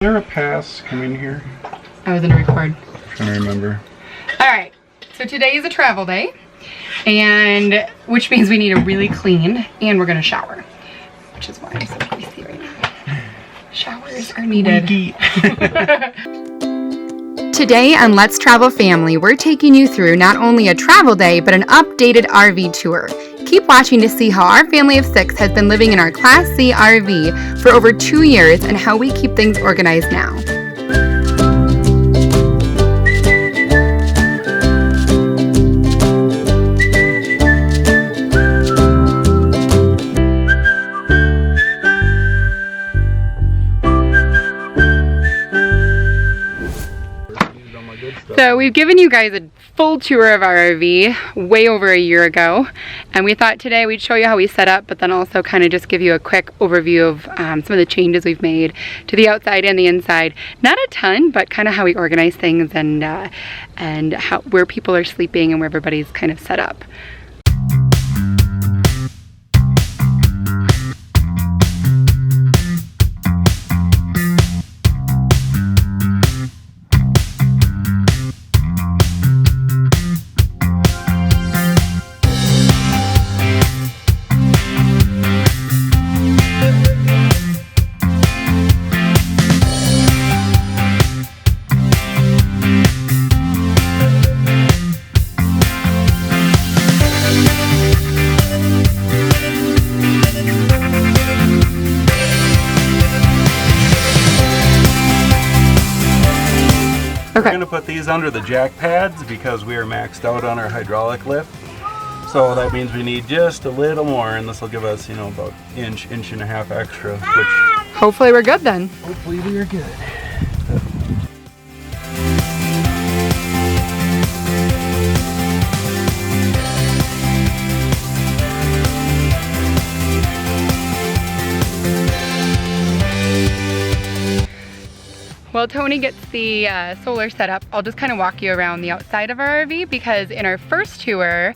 there a pass come in here? I was gonna record. I'm trying to remember. Alright, so today is a travel day, and which means we need to really clean, and we're gonna shower, which is why I'm so greasy right now. Showers are needed. Today on Let's Travel Family, we're taking you through not only a travel day, but an updated RV tour. Keep watching to see how our family of 6 has been living in our Class C RV for over 2 years and how we keep things organized now. So we've given you guys a full tour of our RV way over a year ago, and we thought today we'd show you how we set up, but then also kind of just give you a quick overview of some of the changes we've made to the outside and the inside. Not a ton, but kind of how we organize things and how, where people are sleeping and where everybody's kind of set up. We're going to put these under the jack pads because we are maxed out on our hydraulic lift. So that means we need just a little more, and this will give us, you know, about inch and a half extra, which hopefully we're good then. Hopefully we are good. While Tony gets the solar set up, I'll just kind of walk you around the outside of our RV, because in our first tour,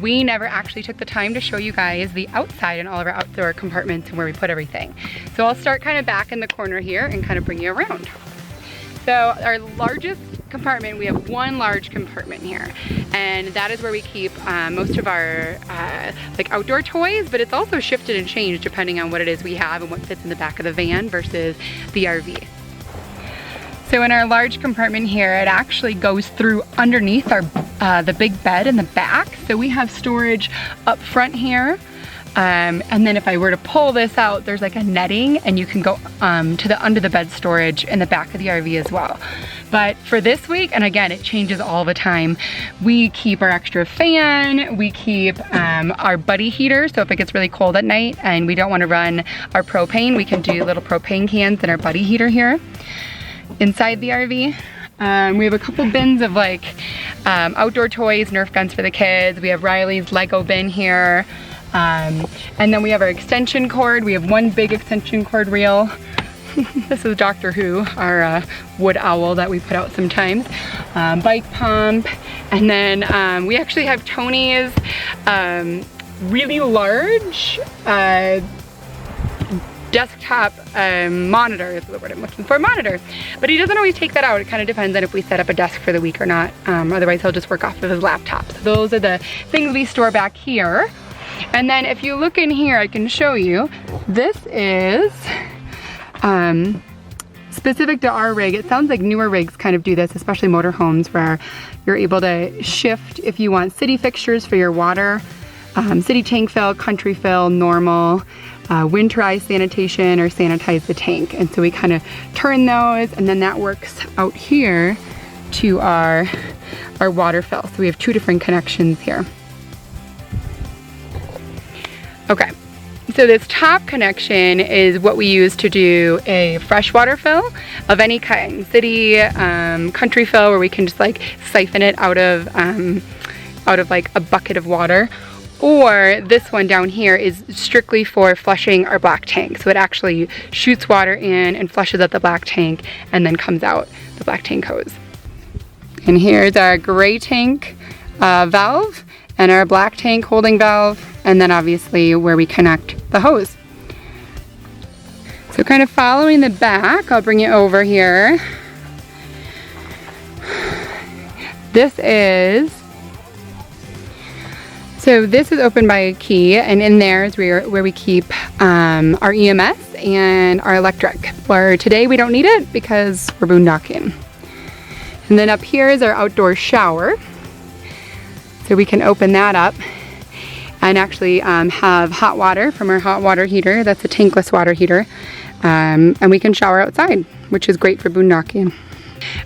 we never actually took the time to show you guys the outside and all of our outdoor compartments and where we put everything. So I'll start kind of back in the corner here and kind of bring you around. So our largest compartment, we have one large compartment here, and that is where we keep most of our like outdoor toys, but it's also shifted and changed depending on what it is we have and what fits in the back of the van versus the RV. So in our large compartment here, it actually goes through underneath our the big bed in the back. So we have storage up front here. And then if I were to pull this out, there's like a netting, and you can go to the under the bed storage in the back of the RV as well. But for this week, and again, it changes all the time, we keep our extra fan, we keep our buddy heater, so if it gets really cold at night and we don't want to run our propane, we can do little propane cans in our buddy heater here inside the RV. We have a couple bins of like outdoor toys, Nerf guns for the kids. We have Riley's Lego bin here. And then we have our extension cord. We have one big extension cord reel. This is Doctor Who, our wood owl that we put out sometimes. Bike pump. And then we actually have Tony's really large desktop monitor is the word I'm looking for, monitor. But he doesn't always take that out. It kind of depends on if we set up a desk for the week or not. Otherwise he'll just work off of his laptop. So those are the things we store back here. And then if you look in here, I can show you, this is specific to our rig. It sounds like newer rigs kind of do this, especially motorhomes, where you're able to shift if you want city fixtures for your water, city tank fill, country fill, normal, winterize sanitation, or sanitize the tank. And so we kind of turn those, and then that works out here to our water fill. So we have 2 different connections here. Okay, so this top connection is what we use to do a freshwater fill of any kind, city, country fill, where we can just like siphon it out of like a bucket of water. Or this one down here is strictly for flushing our black tank. So it actually shoots water in and flushes out the black tank and then comes out the black tank hose. And here's our gray tank valve and our black tank holding valve, and then obviously where we connect the hose. So kind of following the back, I'll bring you over here. This is opened by IKEA, and in there is where we keep our EMS and our electric. Where today we don't need it because we're boondocking. And then up here is our outdoor shower. So we can open that up and actually have hot water from our hot water heater. That's a tankless water heater. And we can shower outside, which is great for boondocking.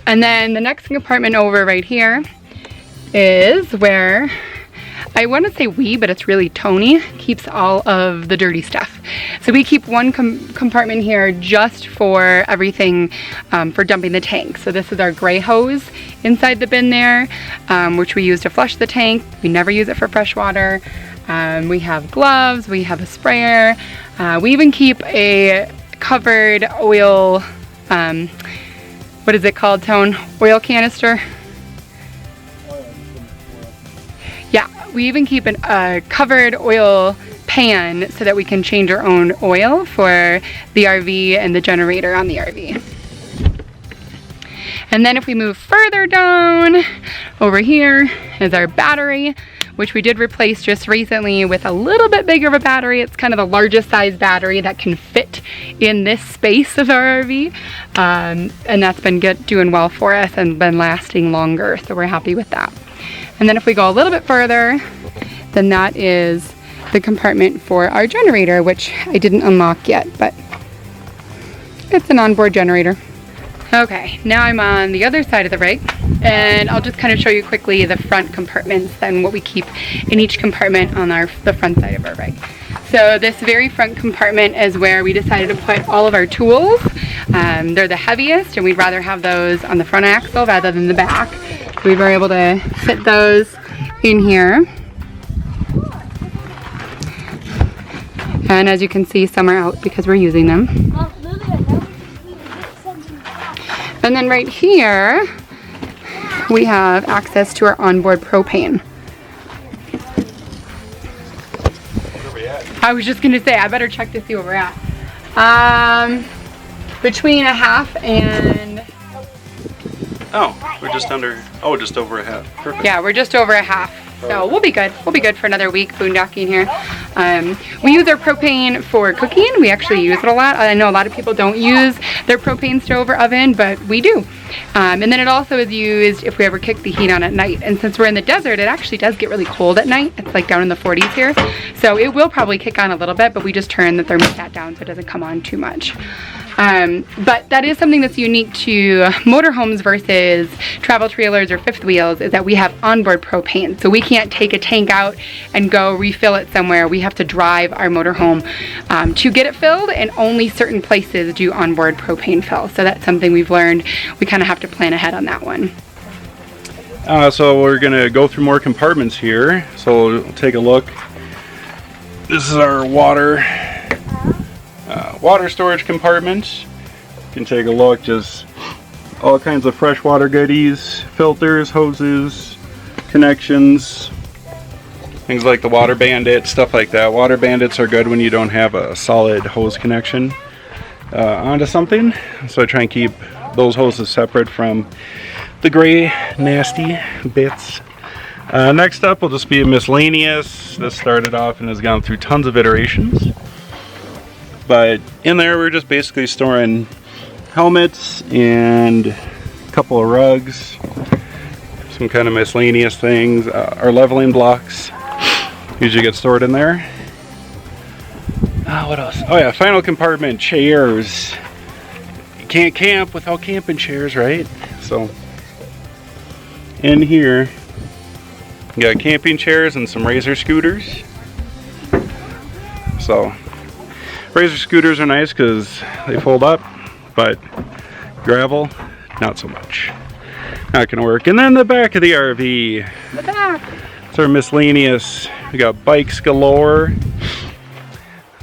And then the next compartment over right here is where, I want to say we, but it's really Tony, keeps all of the dirty stuff. So we keep one compartment here just for everything for dumping the tank. So this is our gray hose inside the bin there, which we use to flush the tank. We never use it for fresh water. We have gloves, we have a sprayer. We even keep a covered oil, what is it called, Tone? Oil canister? Yeah, we even keep a covered oil pan so that we can change our own oil for the RV and the generator on the RV. And then if we move further down, over here is our battery, which we did replace just recently with a little bit bigger of a battery. It's kind of the largest size battery that can fit in this space of our RV. And that's been doing well for us and been lasting longer, so we're happy with that. And then if we go a little bit further, then that is the compartment for our generator, which I didn't unlock yet, but it's an onboard generator. Okay, now I'm on the other side of the rig, and I'll just kind of show you quickly the front compartments and what we keep in each compartment on the front side of our rig. So this very front compartment is where we decided to put all of our tools. They're the heaviest, and we'd rather have those on the front axle rather than the back. We were able to fit those in here. And as you can see, some are out because we're using them. And then right here, we have access to our onboard propane. Where are we at? I was just gonna say, I better check to see where we're at. Between a half and... Oh, we're just under, oh, just over a half. Perfect. Yeah, we're just over a half. So we'll be good. We'll be good for another week boondocking here. We use our propane for cooking. We actually use it a lot. I know a lot of people don't use their propane stove or oven, but we do. And then it also is used if we ever kick the heat on at night. And since we're in the desert, it actually does get really cold at night. It's like down in the 40s here. So it will probably kick on a little bit, but we just turn the thermostat down so it doesn't come on too much. But that is something that's unique to motorhomes versus travel trailers or fifth wheels, is that we have onboard propane. So we can't take a tank out and go refill it somewhere. We have to drive our motorhome to get it filled, and only certain places do onboard propane fill. So that's something we've learned. We kind of have to plan ahead on that one. So we're gonna go through more compartments here. So we'll take a look. This is our water storage compartment. You can take a look, just all kinds of freshwater goodies, filters, hoses, connections, things like the water bandit, stuff like that. Water bandits are good when you don't have a solid hose connection onto something. So I try and keep those hoses separate from the gray nasty bits. Next up will just be a miscellaneous. This started off and has gone through tons of iterations. But in there we're just basically storing helmets and a couple of rugs, some kind of miscellaneous things. Our leveling blocks usually get stored in there. What else? Oh yeah, final compartment, chairs. You can't camp without camping chairs, right? So in here you got camping chairs and some Razor scooters. So Razor scooters are nice because they fold up, but gravel, not so much. Not gonna work. And then the back of the RV. The back. It's our miscellaneous. We got bikes galore.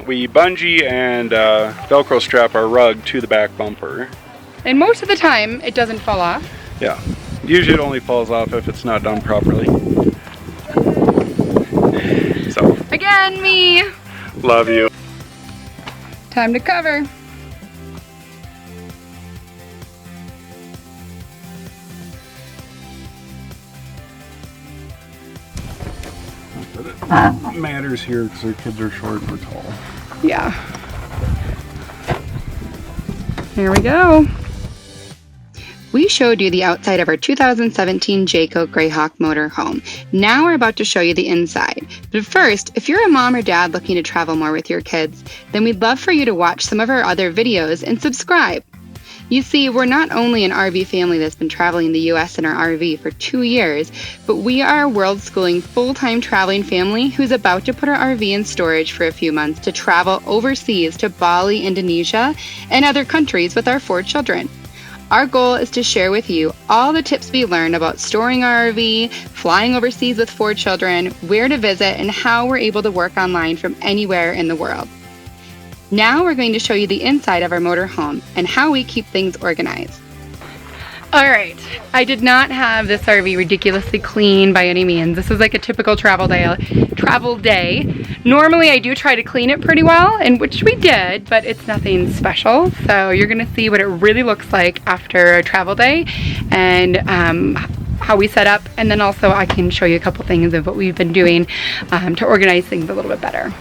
We bungee and Velcro strap our rug to the back bumper. And most of the time, it doesn't fall off. Yeah. Usually it only falls off if it's not done properly. So. Again, me. Love you. Time to cover. but it matters here because our kids are short and we're tall. Yeah. There we go. We showed you the outside of our 2017 Jayco Greyhawk motorhome. Now we're about to show you the inside. But first, if you're a mom or dad looking to travel more with your kids, then we'd love for you to watch some of our other videos and subscribe. You see, we're not only an RV family that's been traveling the US in our RV for 2 years, but we are a world schooling full-time traveling family who's about to put our RV in storage for a few months to travel overseas to Bali, Indonesia, and other countries with our 4 children. Our goal is to share with you all the tips we learned about storing our RV, flying overseas with 4 children, where to visit, and how we're able to work online from anywhere in the world. Now we're going to show you the inside of our motorhome and how we keep things organized. All right, I did not have this RV ridiculously clean by any means. This is like a typical travel day. Normally I do try to clean it pretty well, and which we did, but it's nothing special. So you're gonna see what it really looks like after a travel day and how we set up, and then also I can show you a couple things of what we've been doing to organize things a little bit better.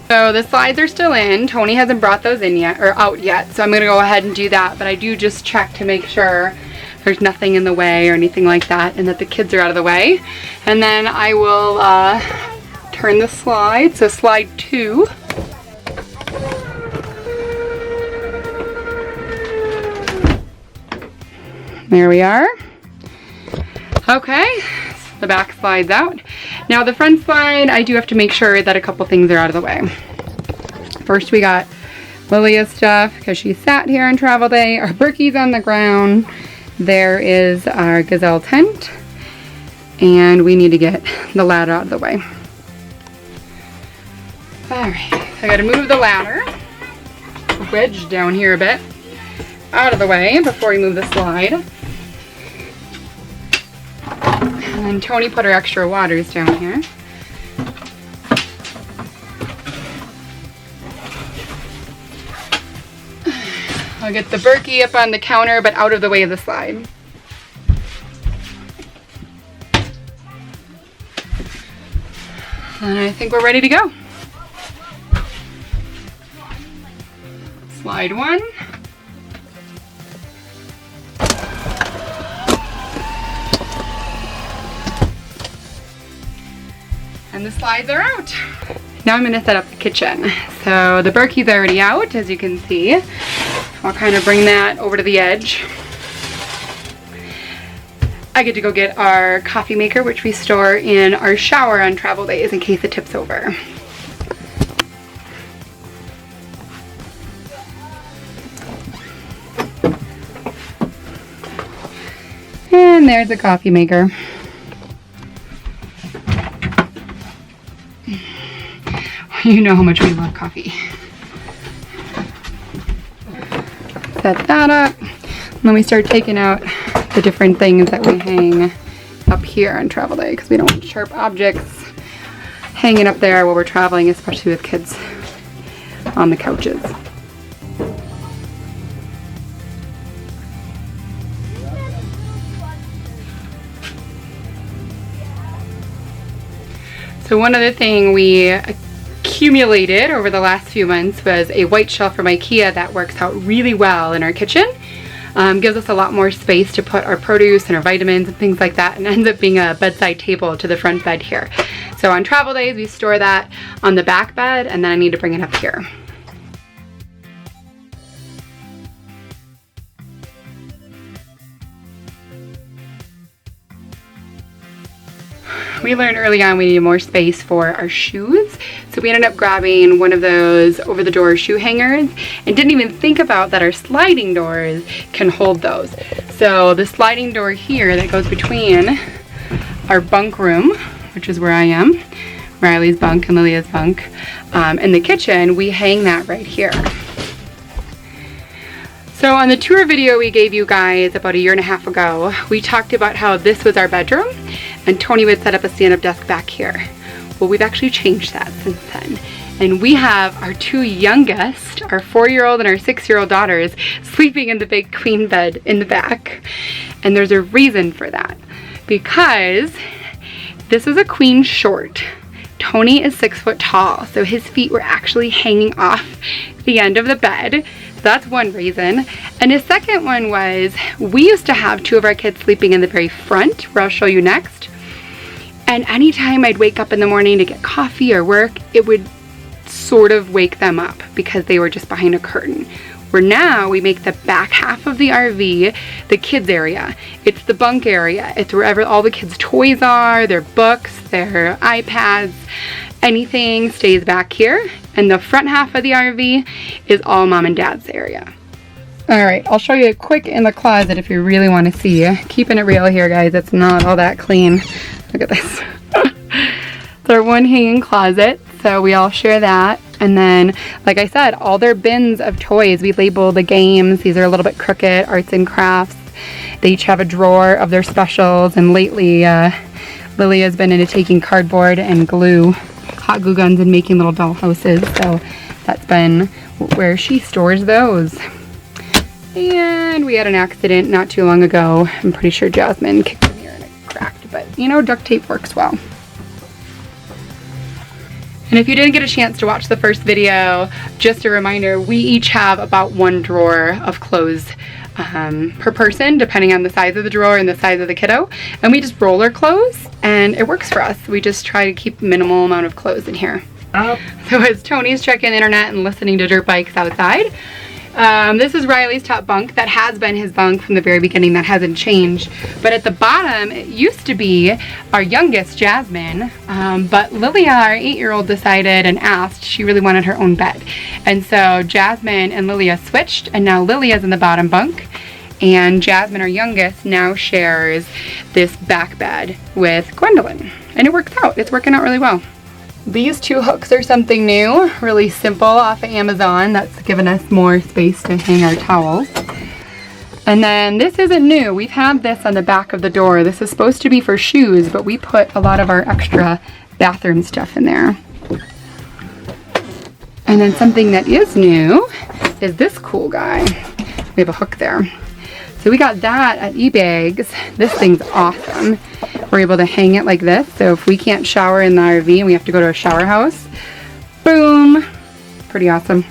So the slides are still in. Tony hasn't brought those in yet, or out yet, so I'm gonna go ahead and do that, but I do just check to make sure there's nothing in the way or anything like that, and that the kids are out of the way. And then I will turn the slide, so slide 2. There we are. Okay, the back slides out. Now the front slide, I do have to make sure that a couple things are out of the way. First we got Lilia's stuff because she sat here on travel day. Our Berkey's on the ground. There is our gazelle tent. And we need to get the ladder out of the way. Alright, so I gotta move the ladder, wedged down here a bit, out of the way before we move the slide. And then Tony put her extra waters down here. I'll get the Berkey up on the counter, but out of the way of the slide. And I think we're ready to go. Slide 1. And the slides are out. Now I'm gonna set up the kitchen. So the Berkey's already out, as you can see. I'll kind of bring that over to the edge. I get to go get our coffee maker, which we store in our shower on travel days in case it tips over. And there's the coffee maker. You know how much we love coffee. Set that up. And then we start taking out the different things that we hang up here on travel day because we don't want sharp objects hanging up there while we're traveling, especially with kids on the couches. So one other thing we accumulated over the last few months was a white shelf from IKEA that works out really well in our kitchen. Gives us a lot more space to put our produce and our vitamins and things like that, and ends up being a bedside table to the front bed here. So on travel days we store that on the back bed, and then I need to bring it up here. We learned early on we needed more space for our shoes, so we ended up grabbing one of those over-the-door shoe hangers and didn't even think about that our sliding doors can hold those. So the sliding door here that goes between our bunk room, which is where I am, Riley's bunk and Lilia's bunk, and the kitchen, we hang that right here. So on the tour video we gave you guys about 1.5 years ago, we talked about how this was our bedroom and Tony would set up a stand-up desk back here. Well, we've actually changed that since then. And we have our two youngest, our 4-year-old and our 6-year-old daughters, sleeping in the big queen bed in the back. And there's a reason for that, because this is a queen short. Tony is 6 foot tall, so his feet were actually hanging off the end of the bed. So that's one reason. And the second one was, we used to have 2 of our kids sleeping in the very front, where I'll show you next. And anytime I'd wake up in the morning to get coffee or work, it would sort of wake them up because they were just behind a curtain. Where now we make the back half of the RV the kids area. It's the bunk area. It's wherever all the kids' toys are, their books, their iPads, anything stays back here. And the front half of the RV is all mom and dad's area. All right, I'll show you quick in the closet if you really want to see. Keeping it real here, guys. It's not all that clean. Look at this. It's our one hanging closet, so we all share that. And then, like I said, all their bins of toys, we label the games. These are a little bit crooked, arts and crafts. They each have a drawer of their specials. And lately, Lily has been into taking cardboard and glue, hot glue guns, and making little doll houses. So that's been where she stores those. And we had an accident not too long ago. I'm pretty sure Jasmine kicked in here and it cracked. But, you know, duct tape works well. And if you didn't get a chance to watch the first video, just a reminder, we each have about 1 drawer of clothes per person, depending on the size of the drawer and the size of the kiddo. And we just roll our clothes, and it works for us. We just try to keep minimal amount of clothes in here. So as Tony's checking the internet and listening to dirt bikes outside, this is Riley's top bunk. That has been his bunk from the very beginning. That hasn't changed. But at the bottom, it used to be our youngest, Jasmine. But Lilia, our 8-year-old, decided and asked. She really wanted her own bed. And so Jasmine and Lilia switched. And now Lilia's in the bottom bunk. And Jasmine, our youngest, now shares this back bed with Gwendolyn. And it works out. It's working out really well. These 2 hooks are something new, really simple, off of Amazon. That's given us more space to hang our towels. And then this isn't new. We've had this on the back of the door. This is supposed to be for shoes, but we put a lot of our extra bathroom stuff in there. And then something that is new is this cool guy. We have a hook there. So we got that at eBags. This thing's awesome. We're able to hang it like this. So if we can't shower in the RV and we have to go to a shower house, boom, pretty awesome.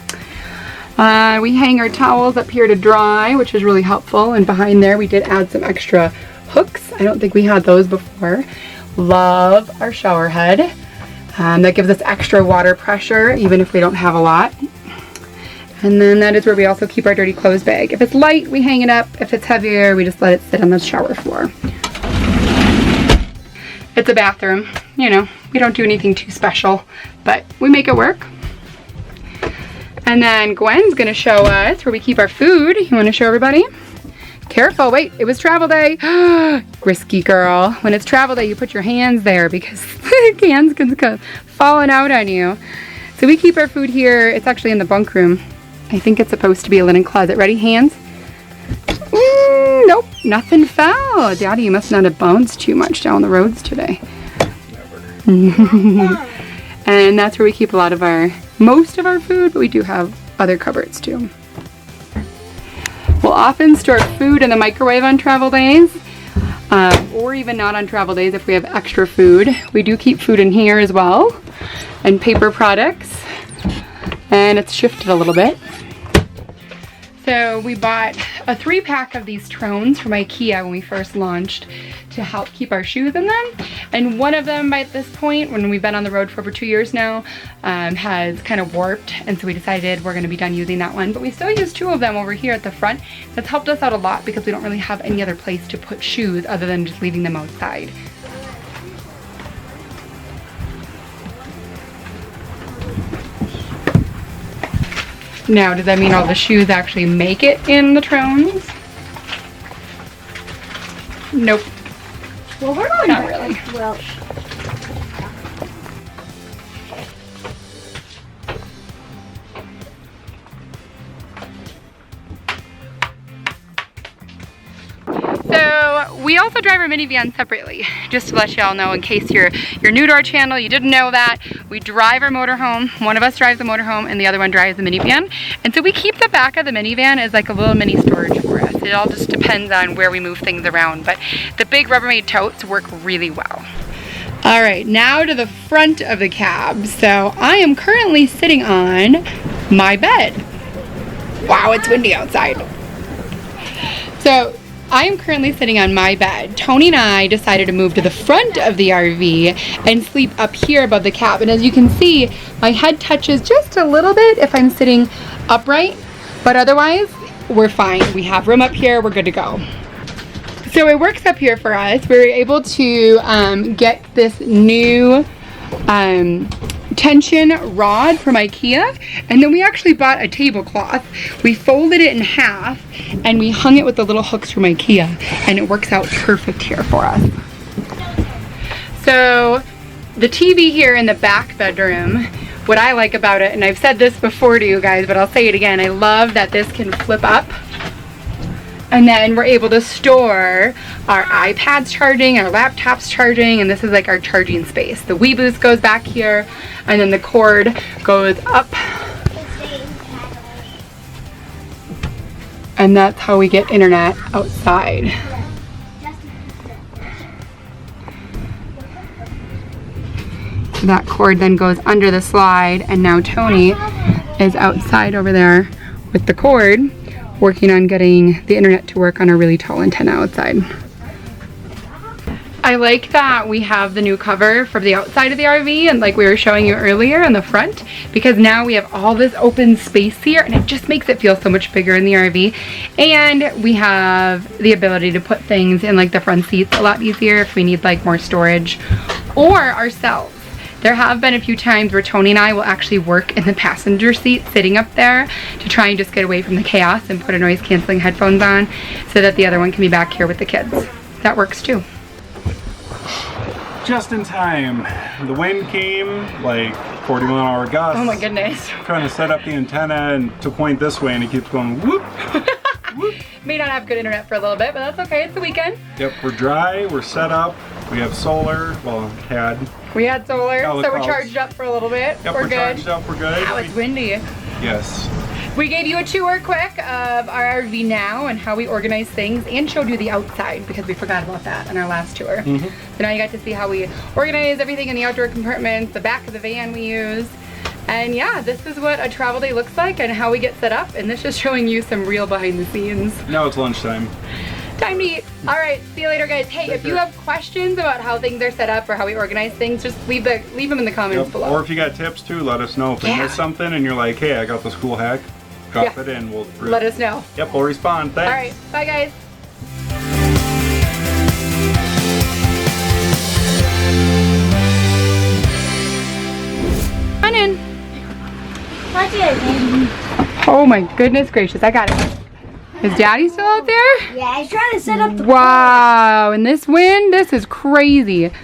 We hang our towels up here to dry, which is really helpful. And behind there, we did add some extra hooks. I don't think we had those before. Love our shower head. That gives us extra water pressure, even if we don't have a lot. And then that is where we also keep our dirty clothes bag. If it's light, we hang it up. If it's heavier, we just let it sit on the shower floor. It's a bathroom, you know, we don't do anything too special, but we make it work. And then Gwen's gonna show us where we keep our food. You wanna show everybody? Careful, wait, it was travel day. Risky girl. When it's travel day, you put your hands there because cans can come falling out on you. So we keep our food here. It's actually in the bunk room. I think it's supposed to be a linen closet. Ready, hands? Nope, nothing fell. Daddy, you must not have bounced too much down the roads today. And that's where we keep a lot of most of our food, but we do have other cupboards too. We'll often store food in the microwave on travel days, or even not on travel days if we have extra food. We do keep food in here as well, and paper products, and it's shifted a little bit. So we bought a 3-pack of these Trones from IKEA when we first launched to help keep our shoes in them. And one of them by this point, when we've been on the road for over 2 years now, has kind of warped. And so we decided we're gonna be done using that one. But we still use 2 of them over here at the front. That's helped us out a lot because we don't really have any other place to put shoes other than just leaving them outside. Now, does that mean all the shoes actually make it in the Trones? Nope. Well, we're going Not really. Well, So we also drive our minivan separately, just to let you all know in case you're new to our channel, you didn't know that. We drive our motorhome. One of us drives the motorhome and the other one drives the minivan. And so we keep the back of the minivan as like a little mini storage for us. It all just depends on where we move things around, but the big Rubbermaid totes work really well. All right, now to the front of the cab. So I am currently sitting on my bed. Wow, it's windy outside. So I am currently sitting on my bed. Tony and I decided to move to the front of the RV and sleep up here above the cab. And as you can see, my head touches just a little bit if I'm sitting upright, but otherwise we're fine. We have room up here, we're good to go. So it works up here for us. We were able to get this new tension rod from IKEA, and then we actually bought a tablecloth. We folded it in half and we hung it with the little hooks from IKEA, and it works out perfect here for us. So the TV here in the back bedroom, what I like about it, and I've said this before to you guys, but I'll say it again, I love that this can flip up. And then we're able to store our iPads charging, our laptops charging, and this is like our charging space. The Wii Boost goes back here, and then the cord goes up. And that's how we get internet outside. That cord then goes under the slide, and now Tony is outside over there with the cord, working on getting the internet to work on a really tall antenna outside. I like that we have the new cover for the outside of the RV, and like we were showing you earlier in the front, because now we have all this open space here and it just makes it feel so much bigger in the RV. And we have the ability to put things in like the front seats a lot easier if we need like more storage, or ourselves. There have been a few times where Tony and I will actually work in the passenger seat sitting up there to try and just get away from the chaos and put a noise canceling headphones on so that the other one can be back here with the kids. That works too. Just in time. The wind came, like 40-mile-an-hour gusts. Oh my goodness. Trying to set up the antenna and to point this way, and it keeps going whoop, whoop. May not have good internet for a little bit, but that's okay, it's the weekend. Yep, we're dry, we're set up, we have solar, well, had. We had solar, Oh, so we're charged up for a little bit. Yep, we're good. Charged up, we're good. Wow, it's windy. Yes. We gave you a tour quick of our RV now and how we organize things, and showed you the outside because we forgot about that in our last tour. So now you got to see how we organize everything in the outdoor compartments, the back of the van we use. And yeah, this is what a travel day looks like and how we get set up, and this is showing you some real behind the scenes. Now it's lunchtime. Time to eat. All right, see you later, guys. Hey, if you have questions about how things are set up or how we organize things, just leave them in the comments below. Or if you got tips too, let us know. If we miss something and you're like, hey, I got this cool hack, drop it in. We'll let us know. Yep, we'll respond. Thanks. All right, bye guys. Come on in. Watch it. Oh my goodness gracious, I got it. Is Daddy still out there? Yeah, he's trying to set up the Wow, and this wind, this is crazy.